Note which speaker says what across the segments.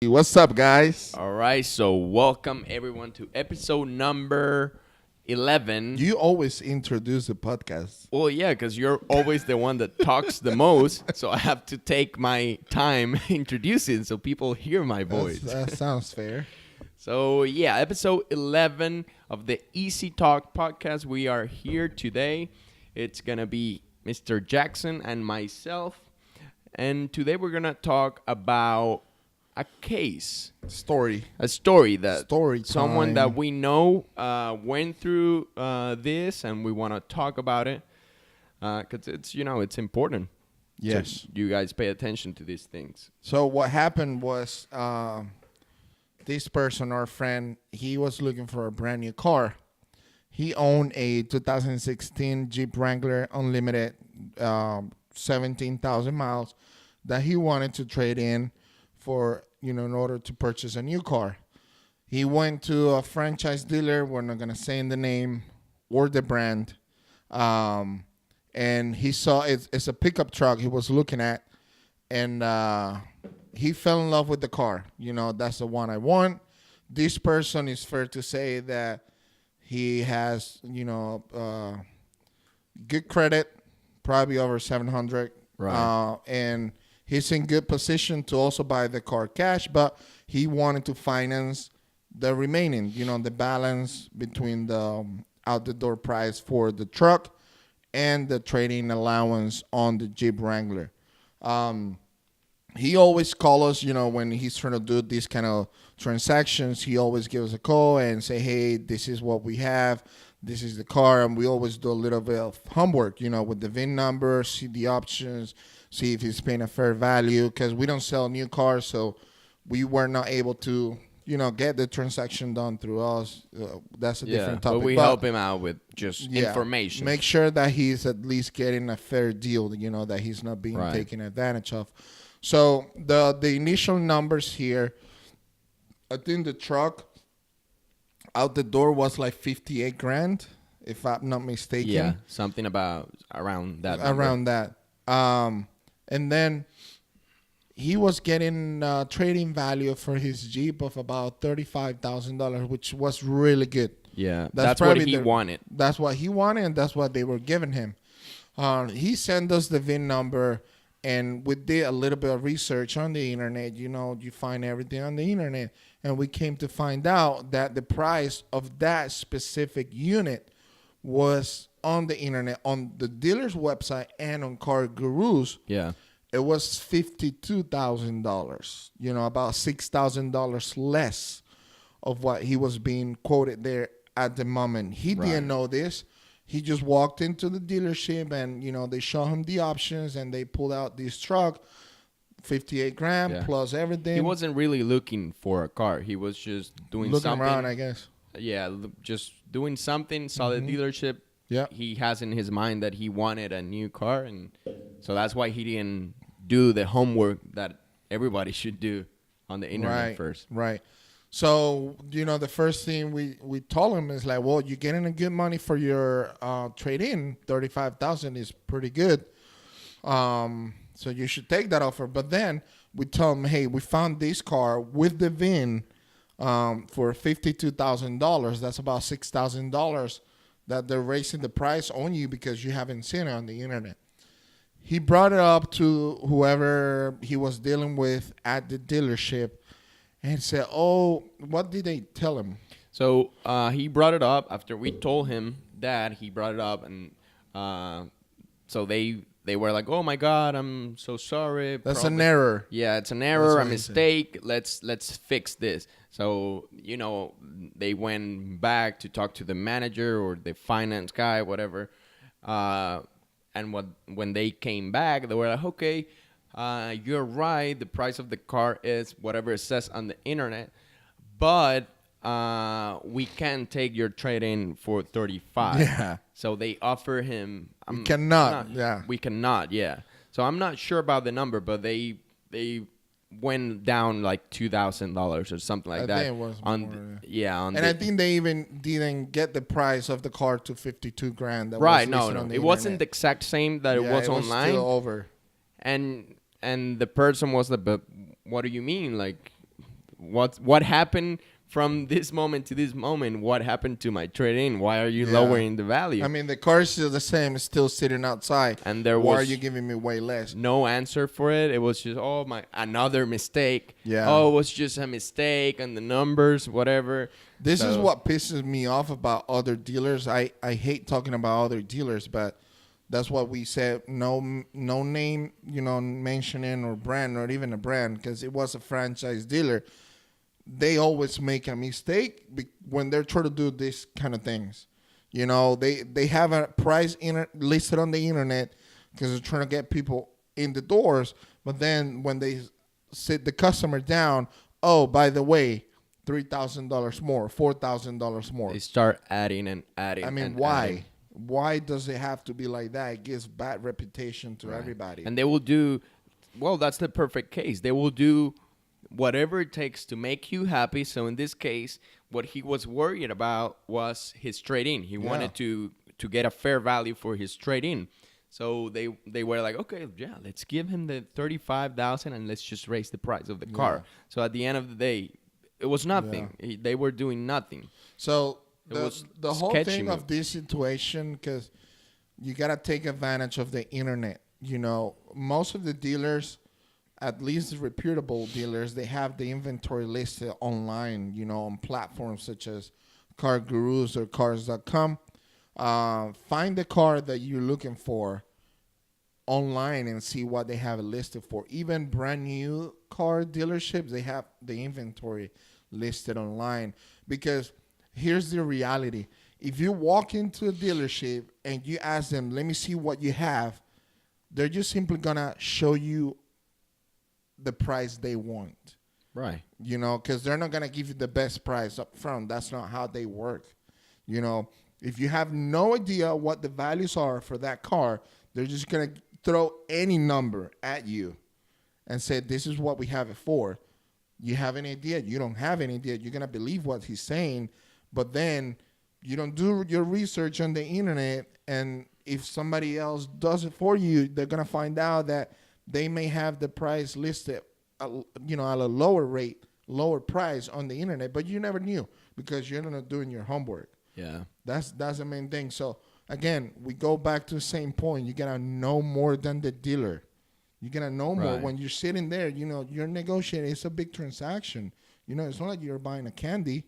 Speaker 1: What's up, guys?
Speaker 2: All right, so welcome everyone to episode number 11.
Speaker 1: You always introduce the podcast.
Speaker 2: Well, yeah, because you're always the one that talks the most, so I have to take my time introducing so people hear my voice.
Speaker 1: That sounds fair.
Speaker 2: So, yeah, episode 11 of the Easy Talk podcast. We are here today. It's going to be Mr. Jackson and myself. And today we're going to talk about a case. A story that someone that we know went through this, and we want to talk about it because it's important.
Speaker 1: Yes.
Speaker 2: So you guys pay attention to these things.
Speaker 1: So what happened was this person, our friend, he was looking for a brand new car. He owned a 2016 Jeep Wrangler Unlimited, 17,000 miles that he wanted to trade in for, in order to purchase a new car. He went to a franchise dealer. We're not going to say the name or the brand. And he saw it's a pickup truck he was looking at. And he fell in love with the car. That's the one I want. This person is fair to say that he has, good credit, probably over 700.
Speaker 2: Right.
Speaker 1: And he's in good position to also buy the car cash, but he wanted to finance the remaining, the balance between the out-the-door price for the truck and the trading allowance on the Jeep Wrangler. He always calls us, when he's trying to do these kind of transactions. He always gives us a call and say, hey, this is what we have. This is the car. And we always do a little bit of homework, with the VIN number, see the options, see if he's paying a fair value, because we don't sell new cars. So we were not able to, get the transaction done through us. That's a different topic.
Speaker 2: But we help him out with just information.
Speaker 1: Make sure that he's at least getting a fair deal, that he's not being taken advantage of. So the initial numbers here, I think the truck out the door was like 58 grand, if I'm not mistaken.
Speaker 2: Yeah, something about around that.
Speaker 1: Around that. And then he was getting trading value for his Jeep of about $35,000, which was really good.
Speaker 2: Yeah, that's what he wanted.
Speaker 1: That's what he wanted, and that's what they were giving him. He sent us the VIN number, and we did a little bit of research on the internet. You find everything on the internet. And we came to find out that the price of that specific unit was on the internet, on the dealer's website and on Car Gurus.
Speaker 2: Yeah.
Speaker 1: It was $52,000, about $6,000 less of what he was being quoted there at the moment. He didn't know this. He just walked into the dealership and, they show him the options and they pulled out this truck, 58 grand plus everything.
Speaker 2: He wasn't really looking for a car. He was just doing something.
Speaker 1: Looking around, I guess.
Speaker 2: Yeah, just doing something. Saw the dealership.
Speaker 1: Yeah.
Speaker 2: He has in his mind that he wanted a new car. And so that's why he didn't do the homework that everybody should do on the internet first.
Speaker 1: Right. So, the first thing we told him is like, well, you're getting a good money for your trade-in. $35,000 is pretty good. So you should take that offer. But then we told him, hey, we found this car with the VIN for $52,000. That's about $6,000 that they're raising the price on you because you haven't seen it on the internet. He brought it up to whoever he was dealing with at the dealership and said, oh, what did they tell him?
Speaker 2: So he brought it up after we told him that. He brought it up, and so they were like, oh, my God, I'm so sorry.
Speaker 1: That's an error.
Speaker 2: Yeah, it's an error, a mistake. Let's fix this. So, they went back to talk to the manager or the finance guy, whatever. And when they came back, they were like, okay, you're right. The price of the car is whatever it says on the internet. But we can take your trade-in for $35,000.
Speaker 1: Yeah.
Speaker 2: So they offer him.
Speaker 1: We cannot.
Speaker 2: We cannot. Yeah. So I'm not sure about the number, but they went down like $2,000 or something like that.
Speaker 1: I think it was more,
Speaker 2: and
Speaker 1: I think they even didn't get the price of the car to 52 grand. That
Speaker 2: right.
Speaker 1: Was
Speaker 2: No.
Speaker 1: on the
Speaker 2: It wasn't the exact same that it was online.
Speaker 1: Still over.
Speaker 2: And the person was like, but what do you mean? Like, what happened from this moment to this moment? What happened to my trade-in? Why are you
Speaker 1: Yeah.
Speaker 2: lowering the value?
Speaker 1: I mean, the car is still the same. It's still sitting outside.
Speaker 2: And there
Speaker 1: Why are
Speaker 2: was
Speaker 1: you giving me way less?
Speaker 2: no answer for it. It was just, oh my, another mistake.
Speaker 1: Yeah.
Speaker 2: Oh, it was just a mistake and the numbers, whatever.
Speaker 1: This is
Speaker 2: So-
Speaker 1: what pisses me off about other dealers. I hate talking about other dealers, but that's what we said. No name, mentioning or brand, or even a brand, because it was a franchise dealer. They always make a mistake when they're trying to do this kind of things. They have a price listed on the internet because they're trying to get people in the doors. But then when they sit the customer down, oh, by the way, $3,000 more, $4,000 more.
Speaker 2: They start adding and adding.
Speaker 1: I mean,
Speaker 2: and
Speaker 1: why?
Speaker 2: adding.
Speaker 1: Why does it have to be like that? It gives bad reputation to everybody.
Speaker 2: And they will do, well, that's the perfect case. They will do whatever it takes to make you happy. So in this case, what he was worried about was his trade-in. He wanted to get a fair value for his trade-in. So they were like, okay, yeah, let's give him the $35,000 and let's just raise the price of the car. So at the end of the day, it was nothing. They were doing nothing.
Speaker 1: So
Speaker 2: was
Speaker 1: the whole
Speaker 2: sketchy
Speaker 1: thing
Speaker 2: move.
Speaker 1: of this situation, because you got to take advantage of the internet. Most of the dealers, at least the reputable dealers, they have the inventory listed online, on platforms such as Car Gurus or Cars.com. Find the car that you're looking for online and see what they have it listed for. Even brand new car dealerships, they have the inventory listed online. Because here's the reality. If you walk into a dealership and you ask them, let me see what you have, they're just simply going to show you the price they want.
Speaker 2: Right.
Speaker 1: Because they're not going to give you the best price up front. That's not how they work. If you have no idea what the values are for that car, they're just going to throw any number at you and say, this is what we have it for. You have any idea? You don't have any idea. You're going to believe what he's saying, but then you don't do your research on the internet, and if somebody else does it for you, they're going to find out that they may have the price listed, at a lower price on the internet, but you never knew because you're not doing your homework.
Speaker 2: Yeah.
Speaker 1: That's the main thing. So again, we go back to the same point. You gotta know more than the dealer. You gotta know more.
Speaker 2: Right.
Speaker 1: When you're sitting there, you're negotiating. It's a big transaction. It's not like you're buying a candy.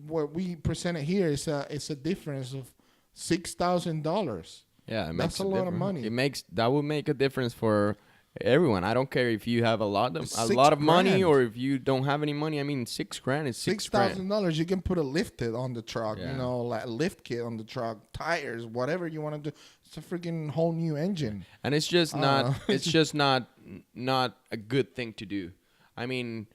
Speaker 1: What we presented here is it's a difference of $6,000.
Speaker 2: Yeah, it
Speaker 1: That's
Speaker 2: makes
Speaker 1: a lot of
Speaker 2: difference.
Speaker 1: money.
Speaker 2: That would make a difference for everyone. I don't care if you have a lot of
Speaker 1: $6,000.
Speaker 2: money or if you don't have any money. I mean, $6,000 is $6,000.
Speaker 1: $6,000. You can put a lift kit on the truck.
Speaker 2: Yeah.
Speaker 1: Like a lift kit on the truck, tires, whatever you want to do. It's a freaking whole new engine.
Speaker 2: And it's just not.
Speaker 1: know.
Speaker 2: It's just not a good thing to do. I mean,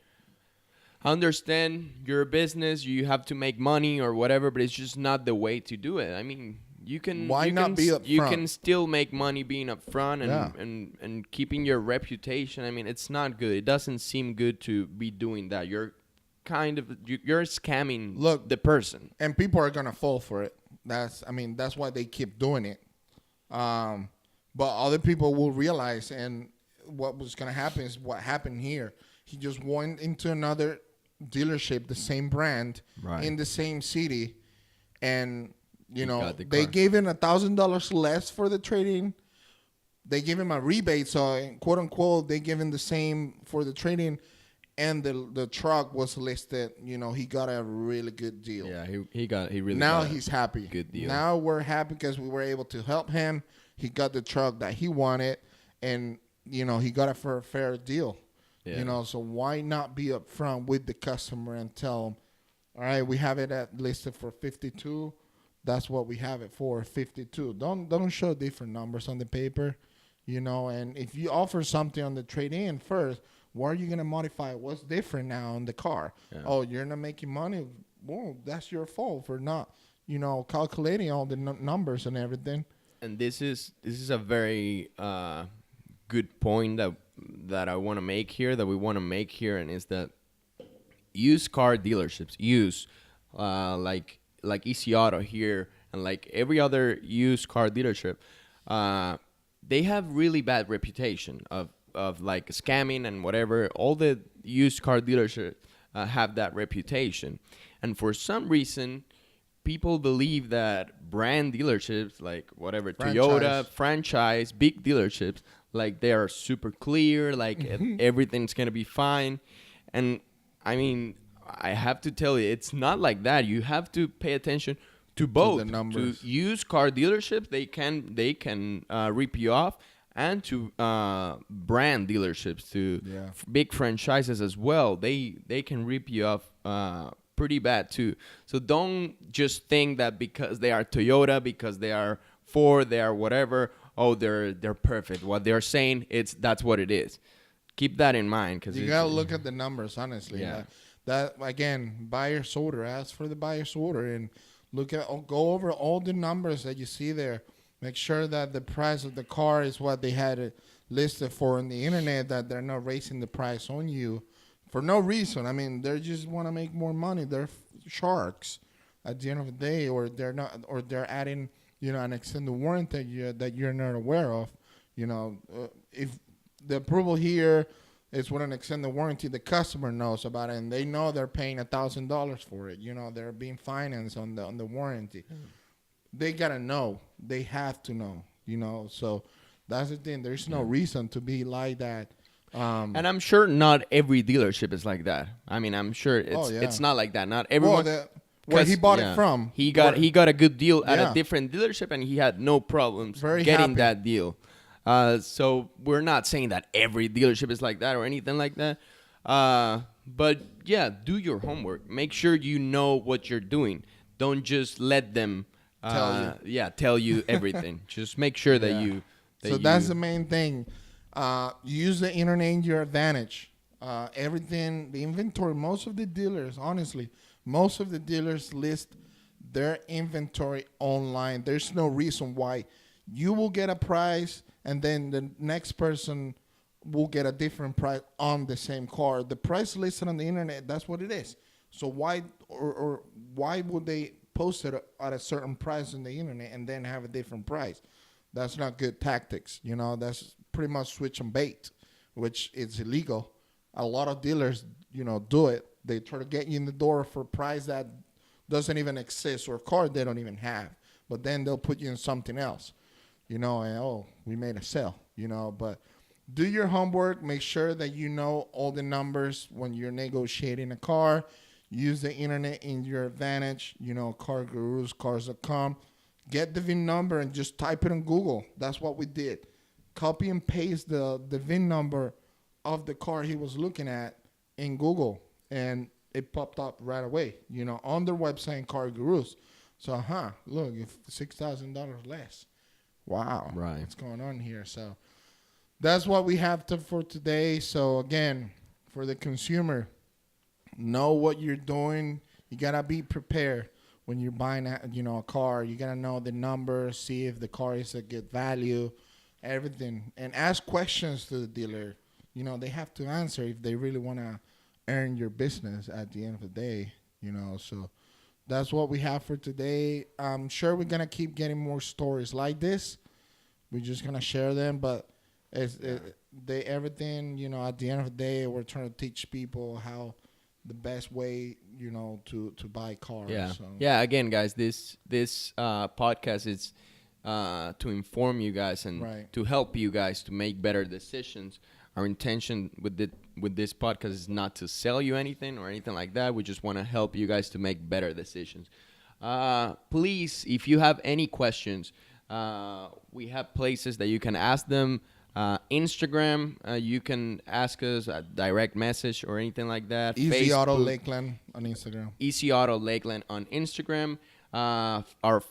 Speaker 2: I understand you're a business. You have to make money or whatever, but it's just not the way to do it. I mean, you can.
Speaker 1: Why
Speaker 2: you
Speaker 1: not
Speaker 2: can,
Speaker 1: be up
Speaker 2: You
Speaker 1: front?
Speaker 2: can still make money being upfront
Speaker 1: Yeah.
Speaker 2: and keeping your reputation. I mean, it's not good. It doesn't seem good to be doing that. You're you're scamming the person.
Speaker 1: And people are gonna fall for it. That's why they keep doing it. But other people will realize, and what was gonna happen is what happened here. He just went into another dealership, the same brand,
Speaker 2: Right.
Speaker 1: in the same city, and
Speaker 2: got the
Speaker 1: they
Speaker 2: car.
Speaker 1: gave him $1,000 less for the trade-in. They give him a rebate, so quote unquote, they give him the same for the trade-in, and the truck was listed. He got a really good deal.
Speaker 2: Yeah, he really.
Speaker 1: Now
Speaker 2: got a
Speaker 1: he's happy.
Speaker 2: Good deal.
Speaker 1: Now we're happy because we were able to help him. He got the truck that he wanted, and he got it for a fair deal.
Speaker 2: Yeah.
Speaker 1: So why not be upfront with the customer and tell them, all right, we have it listed for 52. That's what we have it for, 52. Don't show different numbers on the paper, And if you offer something on the trade-in first, why are you gonna modify it? What's different now on the car?
Speaker 2: Yeah.
Speaker 1: Oh, you're not making money. Well, that's your fault for not, calculating all the numbers and everything.
Speaker 2: And this is a very good point that I want to make here, that we want to make here, and is that used car dealerships, like Easy Auto here, and like every other used car dealership, they have really bad reputation of of like scamming and whatever. All the used car dealerships have that reputation, and for some reason, people believe that brand dealerships like whatever Toyota franchise big dealerships like they are super clear, like everything's gonna be fine, and I mean I have to tell you it's not like that. You have to pay attention to both.
Speaker 1: The numbers.
Speaker 2: To used car dealerships, they can rip you off, and to brand dealerships, to big franchises as well. They can rip you off pretty bad too. So don't just think that because they are Toyota, because they are Ford, they are whatever. Oh, they're perfect. What they're saying, that's what it is. Keep that in mind, because
Speaker 1: you gotta look at the numbers honestly.
Speaker 2: Yeah.
Speaker 1: That again, buyer's order. Ask for the buyer's order and go over all the numbers that you see there. Make sure that the price of the car is what they had it listed for on the internet. That they're not raising the price on you for no reason. I mean, they just want to make more money. They're sharks at the end of the day, or they're not, or they're adding, an extended warranty that you're not aware of. If the approval here is with an extended warranty, the customer knows about it, and they know they're paying $1,000 for it. They're being financed on the warranty. They gotta know. They have to know. So that's the thing. There's no reason to be like that.
Speaker 2: And I'm sure not every dealership is like that. I mean, I'm sure it's not like that. Not everyone.
Speaker 1: Where he bought it from.
Speaker 2: He got a good deal at a different dealership, and he had no problems getting that deal. So we're not saying that every dealership is like that or anything like that. But yeah, do your homework. Make sure you know what you're doing. Don't just let them tell you everything. Just make sure that you.
Speaker 1: That's the main thing. Use the internet in your advantage. Everything, the inventory. Most of the dealers list their inventory online. There's no reason why you will get a price and then the next person will get a different price on the same car. The price listed on the internet, that's what it is. So why would they post it at a certain price on the internet and then have a different price? That's not good tactics. That's pretty much switch and bait, which is illegal. A lot of dealers, do it. They try to get you in the door for a price that doesn't even exist, or a car they don't even have. But then they'll put you in something else, and we made a sale, But do your homework. Make sure that you know all the numbers when you're negotiating a car. Use the internet in your advantage. Car Gurus, cars.com. Get the VIN number and just type it in Google. That's what we did. Copy and paste the VIN number of the car he was looking at in Google, and it popped up right away, on their website, Car Gurus. So, look, if $6,000 less. Wow.
Speaker 2: Right.
Speaker 1: What's going on here? So that's what we have for today. So, again, for the consumer, know what you're doing. You got to be prepared when you're buying a car. You got to know the numbers, see if the car is a good value, everything. And ask questions to the dealer. They have to answer if they really want to earn your business at the end of the day, So that's what we have for today. I'm sure we're going to keep getting more stories like this. We're just going to share them. But everything, at the end of the day, we're trying to teach people how the best way, to buy cars.
Speaker 2: Yeah.
Speaker 1: So.
Speaker 2: Yeah. Again, guys, this podcast is to inform you guys and to help you guys to make better decisions. Our intention with this podcast is not to sell you anything or anything like that. We just want to help you guys to make better decisions. Please, if you have any questions, we have places that you can ask them. Instagram, you can ask us a direct message or anything like that.
Speaker 1: Easy Auto Lakeland on Instagram.
Speaker 2: Easy Auto Lakeland on Instagram. Our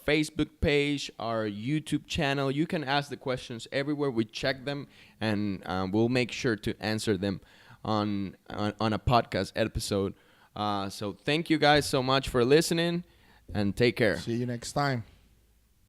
Speaker 2: Facebook page, our YouTube channel. You can ask the questions everywhere. We check them, and we'll make sure to answer them on a podcast episode. So thank you guys so much for listening, and take care.
Speaker 1: See you next time.